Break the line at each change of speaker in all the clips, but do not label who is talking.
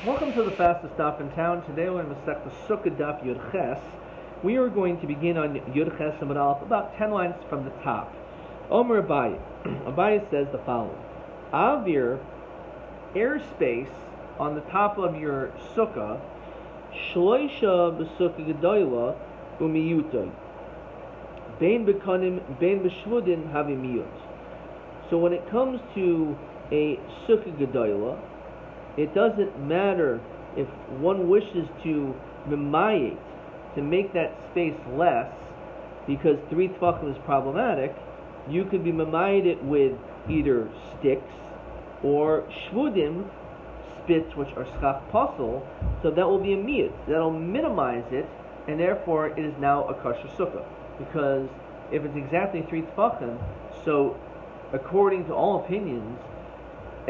Welcome to the fastest stop in town. Today we're in the Succah daf Yud Ches. We are going to begin on Yud Ches Amud Aleph, about 10 lines from the top. Omer Abaye. Abaye says the following: Avir, airspace on the top of your sukkah, shloisha b'sukkah gedola umiyutay, bein b'kanim bein b'shvudin havimiyut. So when it comes to a sukkah gedola, it doesn't matter if one wishes to mimayit, to make that space less, because 3 tefachim is problematic. You could be mimayit it with either sticks or shvudim, spits, which are schach pasel, so that will be a miyut. That'll minimize it, and therefore it is now a kosher sukkah. Because if it's exactly 3 tefachim, so according to all opinions,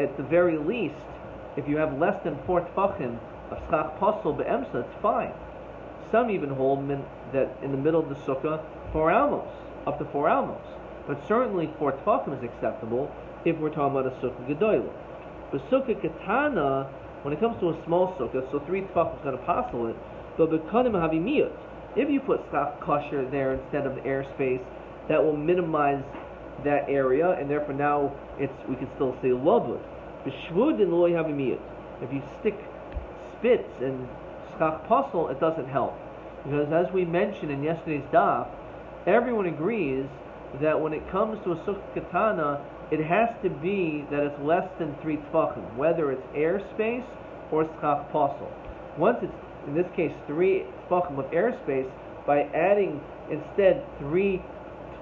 at the very least, if you have less than 4 tefachim of schach pasel be'emsa, it's fine. Some even hold that in the middle of the sukkah, 4 almos, up to 4 almos. But certainly 4 tefachim is acceptable if we're talking about a sukkah gedola. But sukkah katana, when it comes to a small sukkah, so 3 tefachim is going to pasel it, but b'kanim havimiyut. If you put schach kosher there instead of the airspace, that will minimize that area, and therefore now we can still say lavud. If you stick spits and schach pasel, it doesn't help. Because as we mentioned in yesterday's daf, everyone agrees that when it comes to a sukkah katana, it has to be that it's less than 3 tefachim, whether it's airspace or schach pasel. Once it's, in this case, 3 tefachim of airspace, by adding instead 3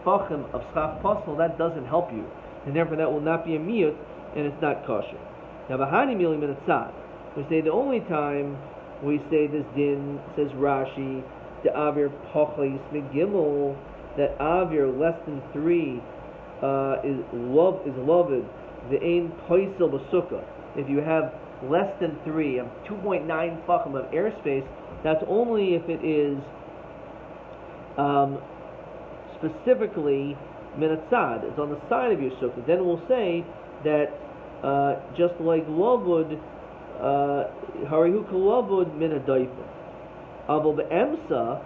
tefachim of schach pasel, that doesn't help you. And therefore that will not be a miyut, and it's not kosher. Now, v'hani milim min atzad. We say the only time we say this din, says Rashi, the avir pochlis megimel, that avir less than 3 is loved, the ein poisel b'sukkah. If you have less than 3, 2.9 tefachim of airspace, that's only if it is specifically min atzad. It's on the side of your sukkah. Then we'll say that just like lavud, harihu kalavud min adayfin. Aval be'emsa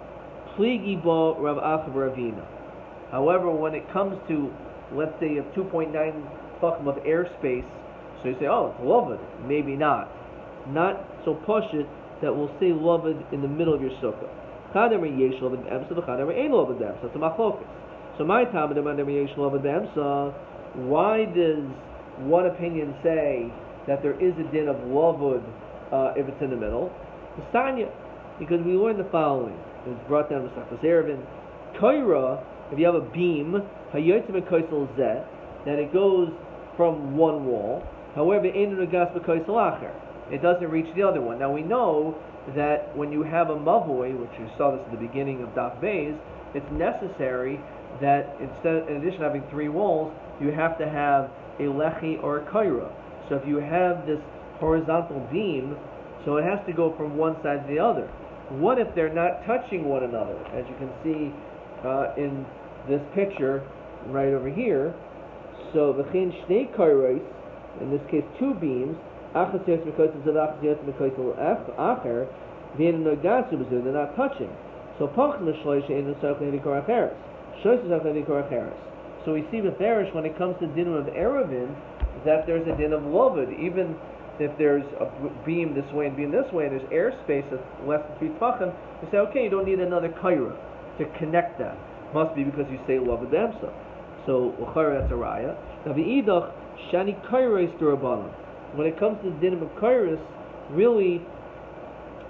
pligi ba Rav Achav Ravina. However, when it comes to, let's say, you have 2.9 tefachim of airspace, so you say, oh, it's lavud. Maybe not. Not so pashut that we'll say lavud in the middle of your sukkah. Chademer yesh lavud be'emsa, v'chademer ein lavud be'emsa. It's a machlokas. So my time, yesh lavud be'emsa. Why does one opinion say that there is a din of lavud if it's in the middle? Sanya, because we learned the following. It was brought down to Succah Erevin. Kaira, if you have a beam, hayotzim and kaisel zeh, that it goes from one wall. However, ein negas b'kaisel acher, it doesn't reach the other one. Now we know that when you have a mavoi, which you saw this at the beginning of Daf Beis, it's necessary that in addition to having 3 walls, you have to have a lechi or a kaira. So if you have this horizontal beam, so it has to go from one side to the other. What if they're not touching one another? As you can see in this picture right over here. So v'chein shnei kairos, in this case 2 beams, achas yetz mekosel zeh achas yetz mekosel acher, v'ein nogatzu b'zeh, they're not touching. So pach l'shloisha ein l'soch l'hidikor acheres. Shoyz l'soch l'hidikor acheres. So we see with Erish, when it comes to din of Erevin, that there's a din of lavud. Even if there's a beam this way and beam this way, and there's airspace of less than 3 tefachim, you say, okay, you don't need another kaira to connect that. Must be because you say lavud emsa. So l'chayra, that's a raya. Now v'idach shani kairos d'Rabbanan. When it comes to the din of kairos, really,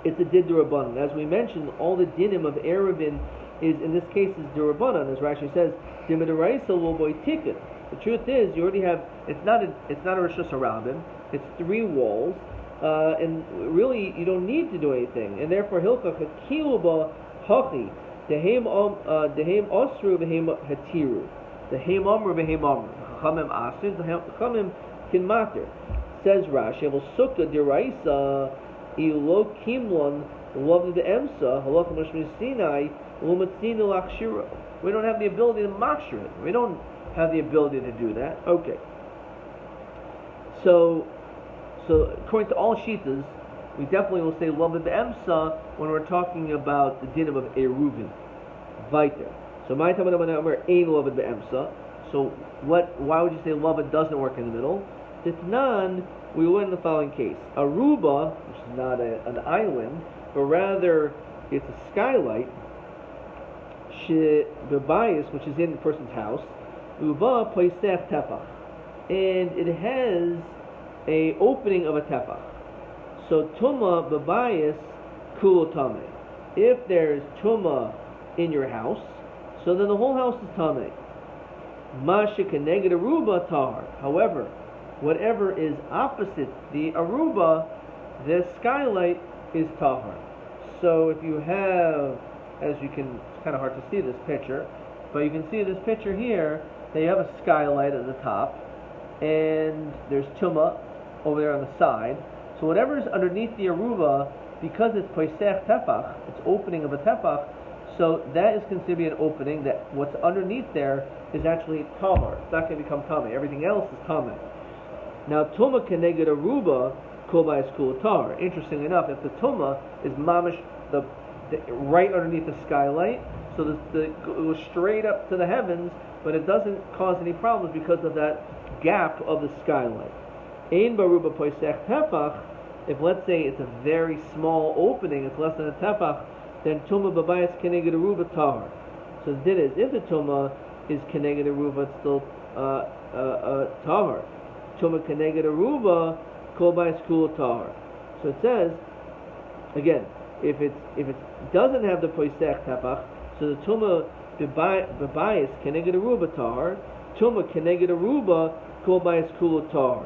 it's a din d'Rabbanan. As we mentioned, all the dinim of Erevin is, in this case, is d'Rabbanan, as Rashi says. The truth is, you already have. It's not a reshus harabim. It's 3 walls, and really you don't need to do anything. And therefore, hilchach hakiluba hachi dehem osru v'hem hatiru, dehem amru v'hem amru. Chachamim asir, chachamim kin matir. Says Rashi, "Avol sukkah deraisa ilo kimlon loved the emsa halach mashmi sinai lumatzina lachshira." We don't have the ability to mashir it. We don't have the ability to do that. Okay. So according to all shitas, we definitely will say Lovad Be'emsa when we're talking about the din of Eruvin. Weiter. So my Tamad Amar Ein Lovad Be'emsa. So why would you say Lovad doesn't work in the middle? Titnan, we learn the following case. Aruba, which is not an island, but rather it's a skylight, Bebayis, which is in the person's house, Uba Poisech Tefach. And it has a opening of a tefach. So Tuma Bebayis Kulo Tameh. If there's Tuma in your house, so then the whole house is Tameh. Masha Keneged Aruba Tahar. However, whatever is opposite the Aruba, the skylight is Tahar. So if you have, as you can, it's kind of hard to see this picture, but you can see this picture here, that you have a skylight at the top, and there's Tuma over there on the side. So whatever is underneath the Aruba, because it's Poisech Tefach, it's opening of a Tefach, so that is considered to be an opening, that what's underneath there is actually Tamar. It's not going to become Tameh. Everything else is Tameh. Now, Tuma Keneged Aruba, Kol Bayis Kul Tar. Interestingly enough, if the Tuma is mamish, the right underneath the skylight, so it goes straight up to the heavens, but it doesn't cause any problems because of that gap of the skylight. Ein Baruba Poisech Tefach, if let's say it's a very small opening, it's less than a Tefach, then Tuma Babayis Keneged Aruba Tahar. So the din is, if the Tuma is Keneged Aruba, it's still Tahar. Tuma Keneged Aruba, Kol Bayis Kul Tahar. So it says, again, if it doesn't have the Poisech Tefach, so the Tuma Babayis Keneged Aruba Tahar, Tuma Keneged Aruba, Kol Bayis Kul Tahar.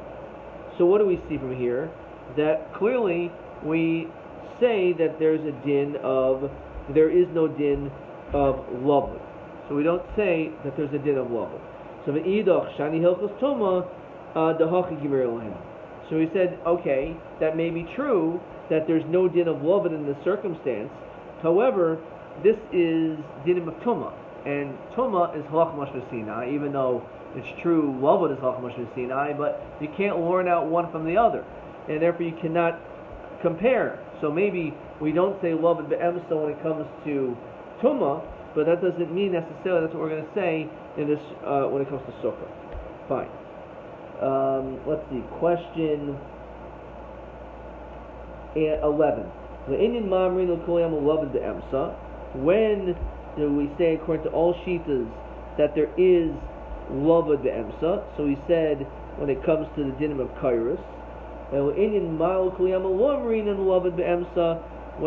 So what do we see from here? That clearly we say that there is no din of Lovad. So we don't say that there's a din of Lovad. So V'idach Shani Hilchos Tuma Dehachi Gimir Elohim. So we said, okay, that may be true that there's no din of Lovad in this circumstance. However, this is dinim of Tuma, and Tuma is Halach Mashma Sinai, even though it's true Lovad is Halach Mashma Sinai, but you can't learn out one from the other, and therefore you cannot compare. So maybe we don't say Lovad Be'emsa when it comes to Tuma, but that doesn't mean necessarily that's what we're going to say in this when it comes to Sukkah. Fine. Let's see. Question 11. When do we say, according to all shitas, that there is Lovad Be'emsa? So we said when it comes to the dinim of Kairos. When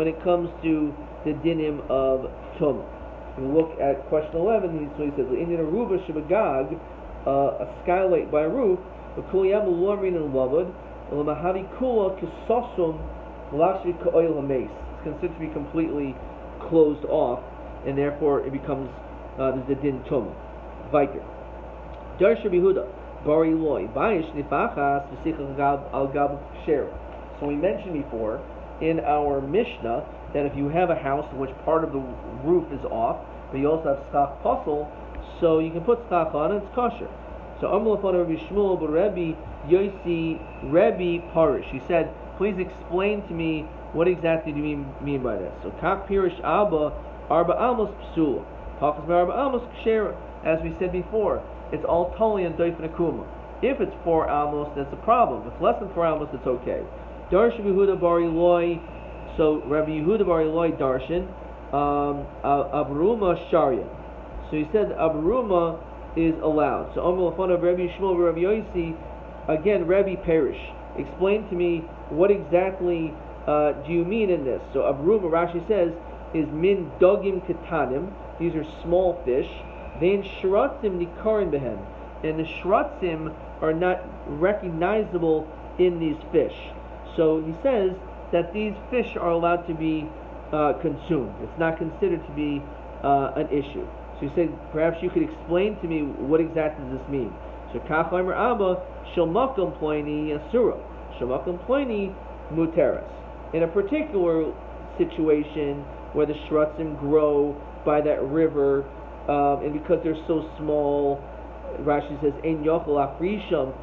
it comes to the dinim of Tumah. We look at question 11, so he says, "In Aruba Shabagag, a skylight by a roof, it's considered to be completely closed off, and therefore it becomes the din Tumah." Weiter. Darsh Yehuda. So we mentioned before in our Mishnah that if you have a house in which part of the roof is off, but you also have Succah puzzle, so you can put Succah on and it's kosher. So Rabbi Shmuel, but Rabbi Yosi, Rabbi Parish, he said, please explain to me what exactly do you mean by this. So Kak Pirish Abba Arba Amos Psula, Pakas Arba Amos Kshera, as we said before. It's all totally in Doif and Akuma. If it's 4 amos, that's a problem. If it's less than 4 amos, it's okay. Darsh Yehuda Bar Eloi. So Rabbi Yehuda Bar Eloi Darshan Abruma Sharia. So he said Abruma is allowed. So Omer Lafon of Rabbi Shmuel Rabbi Yosi, again Rabbi Perish. Explain to me what exactly do you mean in this? So Abruma, Rashi says, is min dogim ketanim. These are small fish. Then shratzim nikarin behem, and the shratzim are not recognizable in these fish. So he says that these fish are allowed to be consumed. It's not considered to be an issue. So he said, perhaps you could explain to me what exactly does this mean. So kach omer Abba shalmakom ploini asura, shalmakom ploini muteras. In a particular situation where the shratzim grow by that river, and because they're so small, Rashi says, "Ein yochel afrisham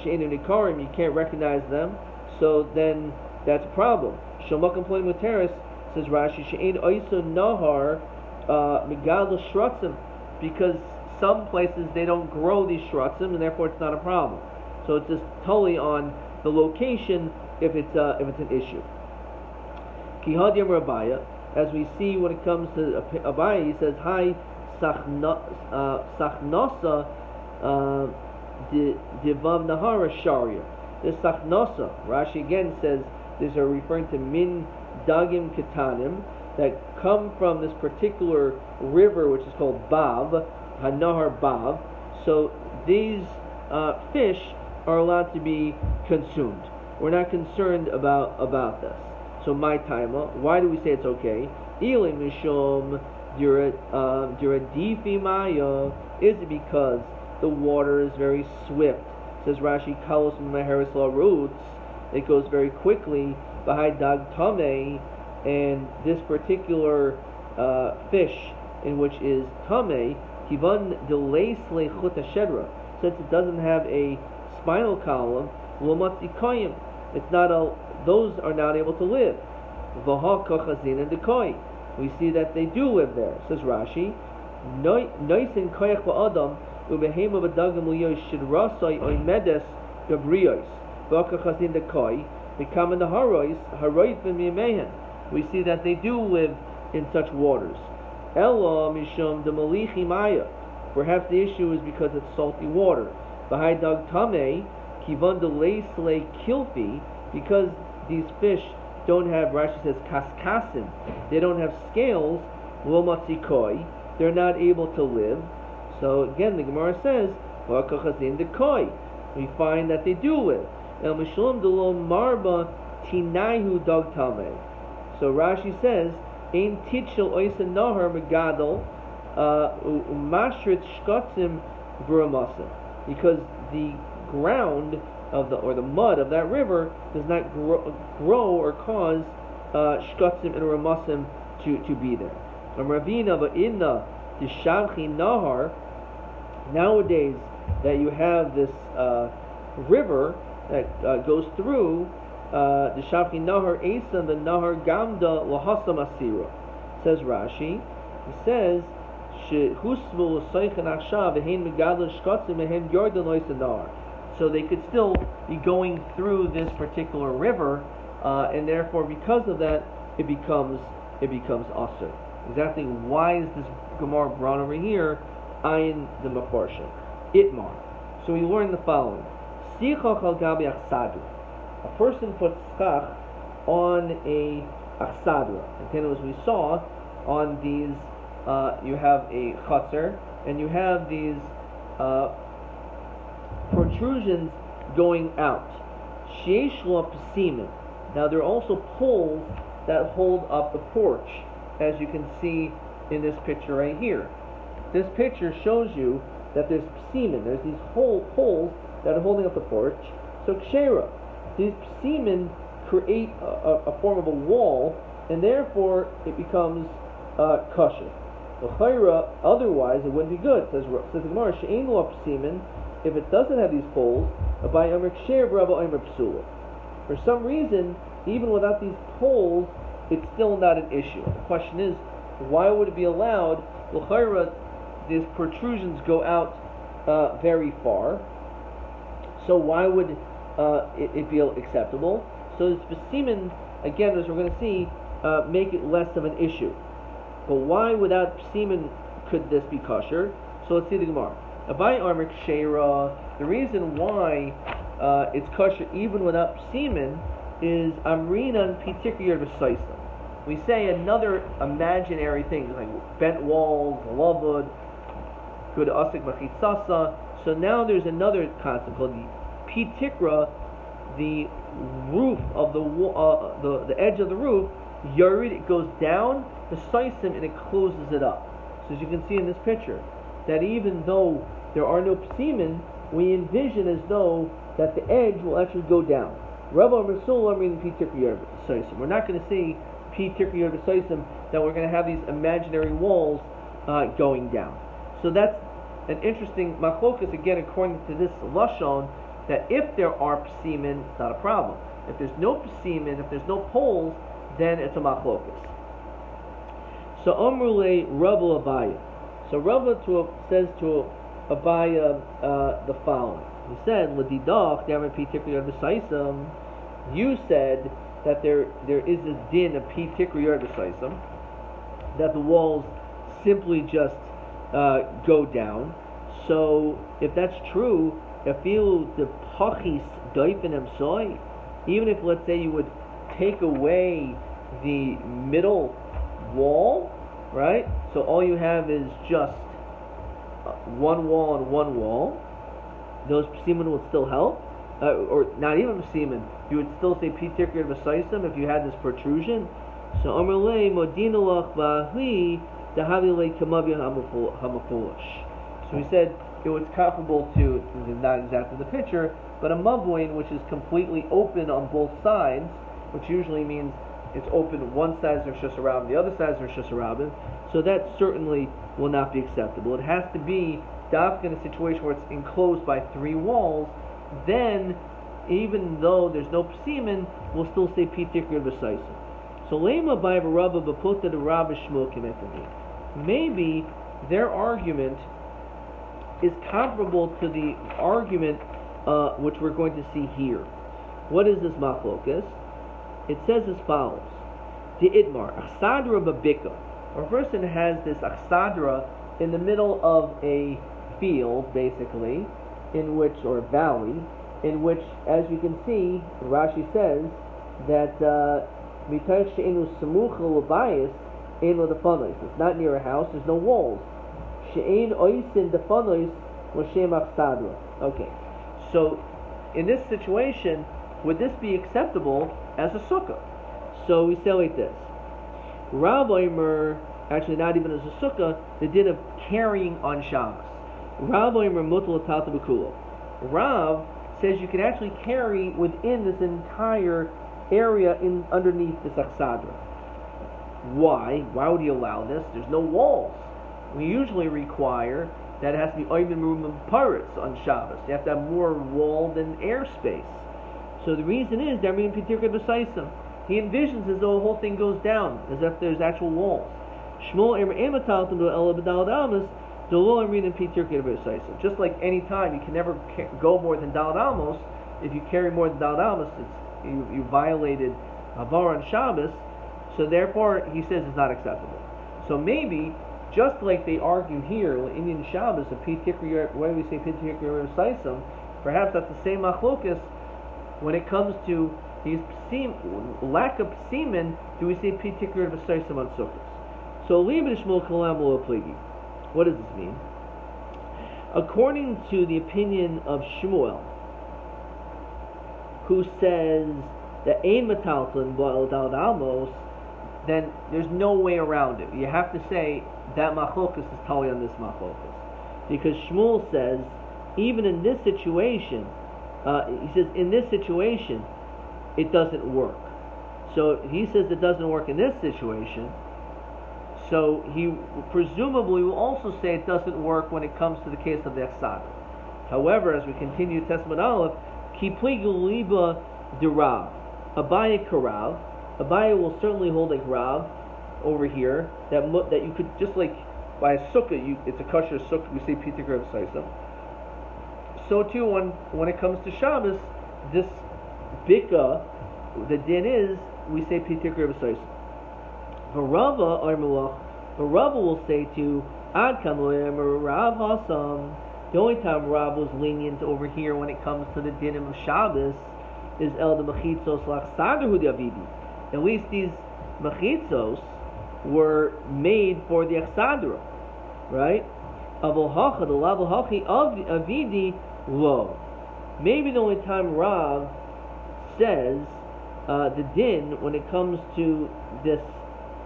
she'enu nikarim," you can't recognize them. So then that's a problem. Shemakom Ploim Muteris, says Rashi, She'ein Oiso Nahar Megadol Shratzim, because some places they don't grow these shratzim, and therefore it's not a problem. So it's just totally on the location if it's an issue. Kihadiyam Rabbi, as we see when it comes to Abai, he says, "Hi Sachnasa Divav Nahara Sharia." This Sachnasa, Rashi again says, these are referring to Min Dagim Ketanim that come from this particular river, which is called Bav, Hanahar Bav. So these fish are allowed to be consumed. We're not concerned about this. So my taima, why do we say it's okay? Ile mishum diradifi maya. Is it because the water is very swift? Says Rashi, kalos meheres la roots. It goes very quickly. Behind dag tame, and this particular fish, in which is tame, kivan delays lechut shedra, since it doesn't have a spinal column, lomatzikoyim. It's not those are not able to live. V'ha and dekoi. We see that they do live there. Says Rashi, noisin koyach ba'adam ubehema b'dagam liyosh shidrasai oimedes gabriyos v'ha dekoi become in the harois v'mimehen. We see that they do live in such waters. Ella mishum de malichi maya. Perhaps the issue is because it's salty water. B'hai dag tame kivan de leisle kilfi, because these fish don't have, Rashi says, kaskasim, they don't have scales, lo matzikoi, they're not able to live. So again, the Gemara says, v'akachazin dekoi, we find that they do live. El mishlam de lo marba tinaihu dag tame. So Rashi says, ein titchel oisen nahar megadol umashrit shkotzim v'ramasim, because the ground of the mud of that river does not grow or cause shkotzim and ramasim to be there. Ravina va'inna dishavchi nahar. Nowadays that you have this river that goes through dishavchi nahar esan the nahar gamda lahasam asira. Says Rashi, he says shehusvu l'soichan achshav v'hein megadol shkotzim v'hein yordan loisan nahar. So they could still be going through this particular river, and therefore, because of that, it becomes asur. Exactly why is this Gemara brought over here? Ayin the Mefarshim, Itmar. So we learn the following: Sichach al gabi achsadra. A person puts schach on a achsadra. Again, as we saw on these, you have a chatzar and you have these protrusions going out. Sheish lo pesimin. Now there are also poles that hold up the porch, as you can see in this picture right here. This picture shows you that there's pesimin. There's these poles that are holding up the porch. So kshera, these pesimin create a form of a wall, and therefore it becomes kosher. Otherwise it wouldn't be good. Says the Gemara, she'ein lo pesimin. If it doesn't have these poles, for some reason, even without these poles, it's still not an issue. The question is, why would it be allowed? These protrusions go out very far, so why would it be acceptable? So the specimen, again, as we're going to see, make it less of an issue. But why without semen could this be kosher? So let's see the Gemara. Abai Armik Sheira, the reason why it's kosher even without semen is Amrinan Pitikir V'Saisim. We say another imaginary thing, like bent walls, lavud, good asik machitzasa. So now there's another concept called the Pitikra, the roof of the edge of the roof, Yarid, it goes down, the Saisim, and it closes it up. So as you can see in this picture, that even though there are no psimen, we envision as though that the edge will actually go down. We're not going to see that we're going to have these imaginary walls going down. So that's an interesting machlokas, again, according to this lashon, that if there are psimen, it's not a problem. If there's no semen, if there's no poles, then it's a machlokas. So Omrule Rabbi Abaya. So Rabbi says to Abaya the following. He said, "L'didach davar pi tikri yard b'saisam." You said that there is this din of pi tikri yard b'saisam, that the walls simply just go down. So if that's true, if you the pachis doifen soy, even if let's say you would take away the middle wall, right? So all you have is just one wall and one wall. Those semen would still help, or not even semen. You would still say pi tikri v'saisam if you had this protrusion. So Amrlei modinalach ba'hi dahavile kamavya hamafulish. So he said it was comparable to, not exactly the picture, but a mavloin which is completely open on both sides, which usually means it's open one side is Rosh Hashanah, the other side is Rosh Hashanah. So that certainly will not be acceptable. It has to be in a situation where it's enclosed by three walls. Then, even though there's no semen, we'll still say pi tikri v'saisam. So lema by Rabbi b'puta the Rabbi Shmuel kimekami. Maybe their argument is comparable to the argument which we're going to see here. What is this machlokas? It says as follows: the itmar achsadra babika. A person has this achsadra in the middle of a field, basically, in which, or valley, in which, as you can see, Rashi says that mitaych she'enu samucha l'bayis ein lo defanos. It's not near a house. There's no walls. She'ein oisin defanos l'shem achsadra. Okay, so in this situation, would this be acceptable as a sukkah? So we say like this: Rabbi, actually not even as a sukkah, the din of carrying on Shabbos. Rav says you can actually carry within this entire area underneath this achsadra. Why? Why would he allow this? There's no walls. We usually require that it has to be oivim rumim paritz on Shabbos. You have to have more wall than airspace. So the reason is he envisions as though the whole thing goes down, as if there's actual walls. Just like any time, you can never go more than Daled Amos. If you carry more than Daled Amos, you violated Avar on Shabbos. So therefore, he says it's not acceptable. So maybe, just like they argue here, Indian Shabbos, why do we say Pitikri Saisam? Perhaps that's the same machlokas when it comes to his lack of semen. Do we say Pitikri Saisam on Sukkot? So Liban Shmuel Kalam Lo Pligi. What does this mean? According to the opinion of Shmuel, who says that Ein Metalton Boil Daled Amos, then there's no way around it. You have to say that machlokas is totally on this machlokas, because Shmuel says even in this situation, he says in this situation it doesn't work. So he says it doesn't work in this situation. So he presumably will also say it doesn't work when it comes to the case of the Achsadra. However, as we continue Testament Aleph, Ki Pligu Liba Dirav, Abaya Karav, Abaya will certainly hold a Karav over here, that you could, just like by a sukkah, it's a kosher sukkah, we say Pitikra V'saisam. So too, when it comes to Shabbos, this Bika, the din is, we say Pitikra V'saisam. The Rava will say to Ad Rav Hasam. The only time Rav was lenient over here when it comes to the dinim of Shabbos is El de Mechitzos Lachsadru Davidi. At least these Mechitzos were made for the Achsadra, right? Avol Hacha, the Laval Hachi of Avidi Lo. Maybe the only time Rav says the din when it comes to this.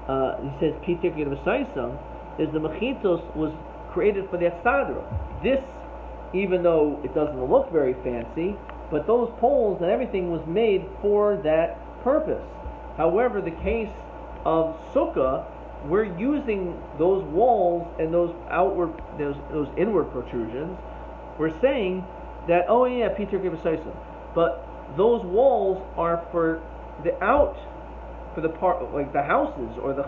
He says Pitikri V'saisam is the Mechitzos was created for the Achsadra. This, even though it doesn't look very fancy, but those poles and everything was made for that purpose. However, the case of Sukkah, we're using those walls and those inward protrusions. We're saying that, oh yeah, Pitikri V'saisam. But those walls are for for the part, like the houses or the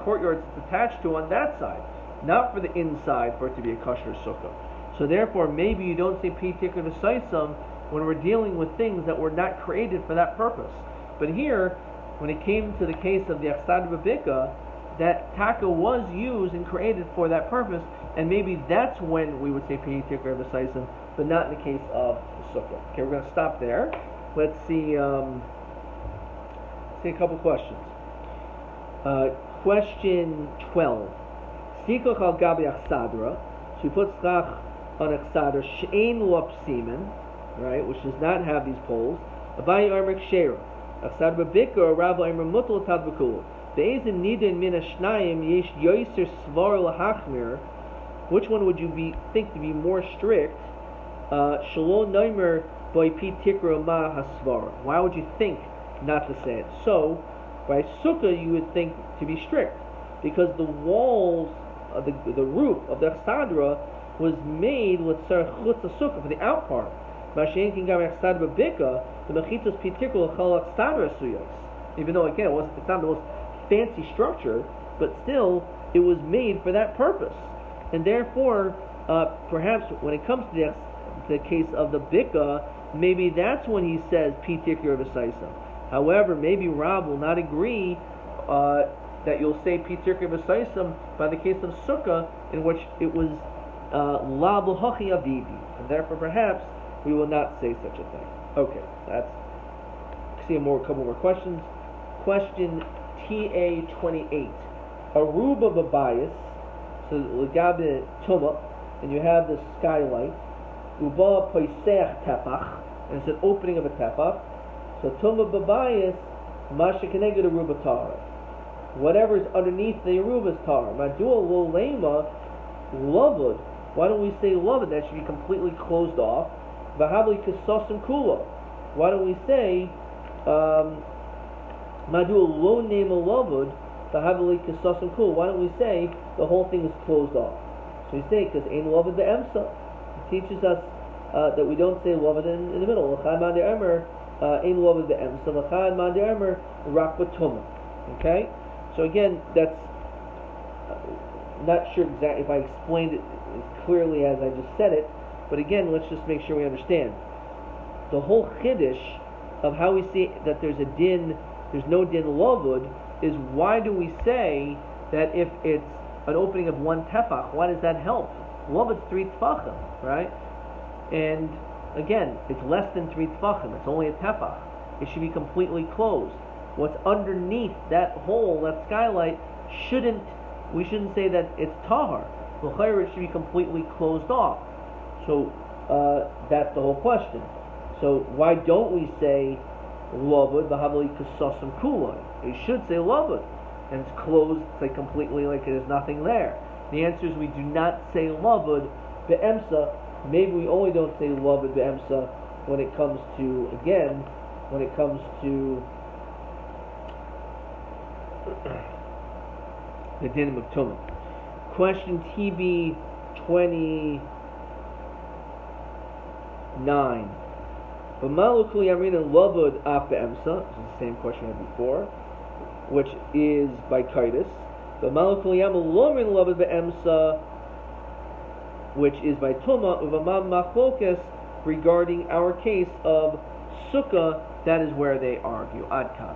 courtyards it's attached to on that side, not for the inside for it to be a kosher sukkah. So therefore, maybe you don't say pitikr v'saisam when we're dealing with things that were not created for that purpose. But here, when it came to the case of the achsad b'bika, that taka was used and created for that purpose, and maybe that's when we would say pitikr v'saisam, but not in the case of the sukkah. Okay, we're going to stop there. Let's see a couple questions. Question 12. Sikach al gabi achsadra. So we put schach on achsadra she'ein lo psimen, right, which does not have these poles. Abayi armer kshera. Achsadra b'bikra Rabbi armer mutal tad b'kula. Be'ezin nidin min hashnayim yesh yoser svar lahachmir. Which one would you think to be more strict? Shalom noimer by pitikra ma hasvar. Why would you think not to say it? So, by sukkah you would think to be strict, because the walls, the roof of the chsadra was made with chutz sukkah for the out part. Mashen kin gam chsadra bika the mechitos pitikra chal chsadra suyos. Even though again it's not the most fancy structure, but still it was made for that purpose, and therefore perhaps when it comes to the case of the bika, maybe that's when he says pitikr v'saisam. However, maybe Rab will not agree that you'll say pitikr v'saisam by the case of sukkah, in which it was la b'hachi avivi, and therefore perhaps we will not say such a thing. Okay, that's see a couple more questions. Question TA 28. Aruba b'bayis, so legabe tuma, and you have the skylight. Uba poisech tefach, and it's an opening of a tefach. So tuma b'bayis, masha keneged aruba tar. Whatever is underneath the aruba is tar. Madua lo lema lavud. Why don't we say lavud? That should be completely closed off. V'habli kisosim kula. Why don't we say madua lo nema lavud? V'habli kisosim kula. Why don't we say the whole thing is closed off? So we say because ein lavud be'emsa. It teaches us that we don't say lavud in the middle. L'chaim ma'ande emer. Ein lavud be'emsa. L'chaim ma'ande emer rak b'tuma. Okay. So again, that's not sure exactly if I explained it as clearly as I just said it, but again, let's just make sure we understand. The whole chiddush of how we see that there's no din lavud, is why do we say that if it's an opening of one tefach, why does that help? Lavud's 3 tefachim, right? And again, it's less than 3 tefachim, it's only a tefach. It should be completely closed. What's underneath that hole, that skylight, we shouldn't say that it's tahar. It should be completely closed off. So that's the whole question. So why don't we say lavud b'havli kasasim kulai? You should say lavud, and it's closed, say completely like there's nothing there. The answer is we do not say lavud be'emsa. Maybe we only don't say lavud be'emsa when it comes to the dinim of tumah. Question TB 29. B'malukli amrina lavud af be'emsa. This is the same question we had before, which is by Kaitis. B'malukli amrina lomrin lavud be'emsa, which is by Tumah. Uvamam machlokas, regarding our case of sukkah, that is where they argue. Adkan.